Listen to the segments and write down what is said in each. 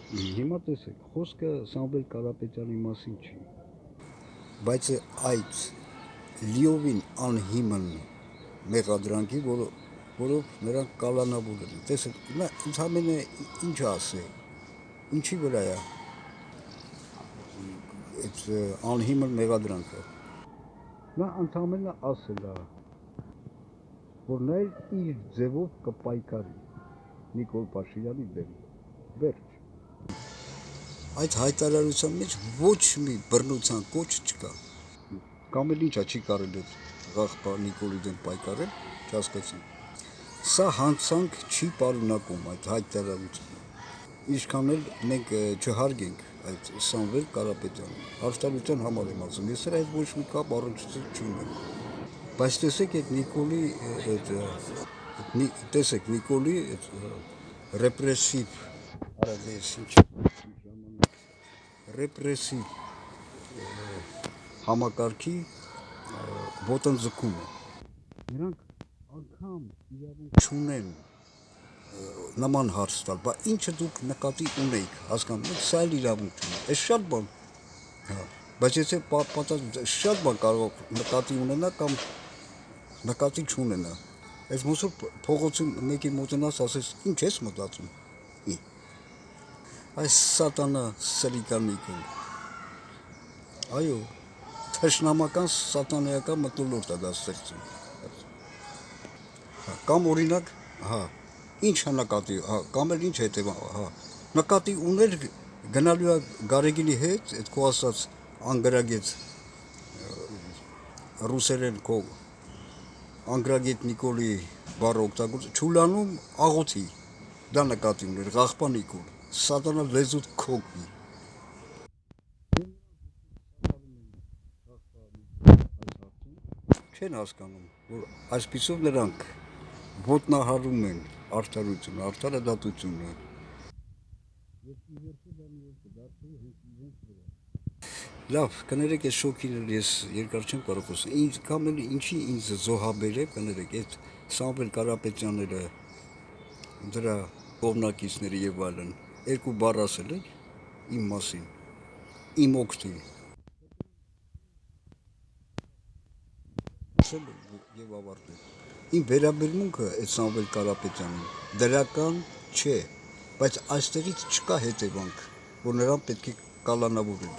Հիմա տեսեք, խոսքը Սամվել Կարապետյանի մասին չի, բայց այդ լիովին անհիմն մեղադրանքի, որով նրանք կալանավոր են։ Տեսեք, նա ընդհանրապես ինչ ասել, ինչի վրա է այդ անհիմն մեղադրանքը։ Նա ընդհանրապես ասել է, որ նա իր ձևով կպայքարի Նիկոլ Փաշինյանի դեմ։ Վերջ։ Այդ հայտարարության մեջ ոչ մի բռնության կոչ չկա։ Կամ էլ ինչա չի կարելի Ղախպա Նիկոլի դեմ պայքարել, չհասկացա։ Սա հանցանք չի պարունակում այդ հայտարարությունը։ Ինչքան էլ մենք չհարգենք այդ Սամվել Կարապետյանին, հաշտարության համար եմ ասում, ես էլ այդ ոչ մի կապ առնչություն չունեմ։ Բայց տեսեք այդ Նիկոլի տեսեք Նիկոլի ռեպրեսիվ ռեպրեսիվ համակարգի ոտնձգումը։ Նրանք անգամ իրավունք չունեն նման հարց տալ, բայց ինչը դուք նկատի ունեիք, հասկանում եք, սա էլ իրավունք չունի։ Այս շատ բան, բայց եթե շատ բան կարող նկատի ունենա կամ նկատի չունենա։ Այս ոնց որ փողոցում մեկի մոտենաս ասես, ինչ ես մտածում։ Այս սատանա սրիկան Նիկոլ։ Այո, թշնամական սատանայական մթնոլորտ է դա ստեղծում։ Կամ օրինակ, ինչ նկատի, կամ էլ ինչ հետևանք, նկատի ուներ գնալու է Գարեգինի հետ, այդ քո ասած անգրագետ ռուսերեն քո անգրագետ Նիկոլի բառը օգտագործում, չուլանում աղոթի, դա նկատի ուներ Ղախպա Նիկոլ, սատանա լեզուդ քոկվի։ Չեն հասկանում, որ այսպիսով նրանք ոտնահարում են արդարությունը, արդարադատությունը։ Լավ, կներեք այս շոքին էլ ես երկար չեմ կարող խոսել, ինձ կամ էլ ինչի ինձ զոհաբերել, կներեք, այդ Սամվել Կարապետյանները, դրա կողմնակիցները եւ այլն, երկու բառ ասել են իմ մասին, իմ օգտին։ Եվ ավարտել։ Իմ վերաբերմունքը այդ Սամվել Կարապետյանին դրական չէ, բայց այստեղից չկա հետևանք, որ նրան պետք է կալանավորել։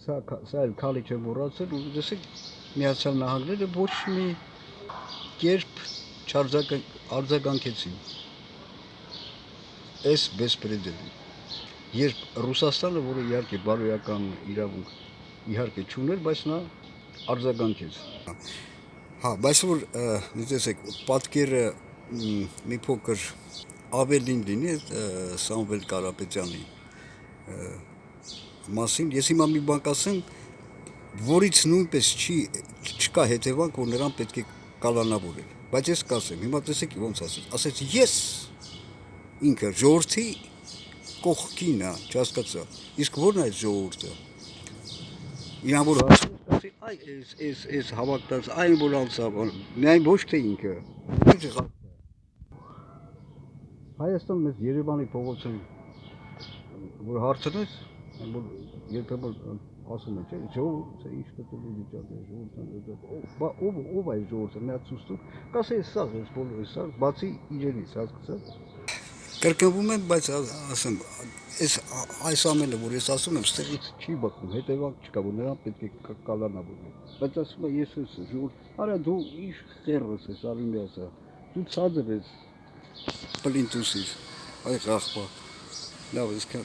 Սա էլ քալի չեմ մոռացել, ու տեսեք Միացյալ Նահանգները ոչ մի կերպ չարձագանքեցին այս բեսպրեդելին։ երբ Ռուսաստանը, որը իհարկե բարոյական իրավունք իհարկե չուներ, բայց նա արձագանքեց։ Հա, բայց որ տեսեք, պատկերը մի փոքր ավելին լինի Սամվել Կարապետյանի մասին, ես հիմա մի բան կասեմ, որից նույնպես չկա հետևանք, որ նրան պետք է կալանավորել, բայց ես կասեմ, հիմա տեսեք ոնց ասեց ես ինքը ժողովրդի կողքին է, չհասկացա, իսկ ո՞րն է այդ ժողովուրդը, իրան որ ասի, այս հավաքտած, այն որ անցավ, միայն ոչ թե ինքը, Հայաստան մեզ Երևանի փողոցում որ հարցնես, որ երբեմն ասում են, չէ, ժողովուրդը ինչ կտուր վիճակը, ժողովուրդը, ով է ժողովուրդը, մի հատ ցույց տուր, կասե սա, այս բոլորը սա, բացի իրենից, հասկացա։ Կրկնվում եմ, բայց ասեմ, այս ամենը, որ ես ասում եմ, ստեղից չի բխում, հետևանք չկա, որ նրան պետք է կալանավորել։ Բայց ասում եմ, ես ես ժողովուրդ, արա դու ինչ խեղրս ես, Արմենիա, դու ցածր ես, պլինտուսից, այ աղբա, լավ, այսքան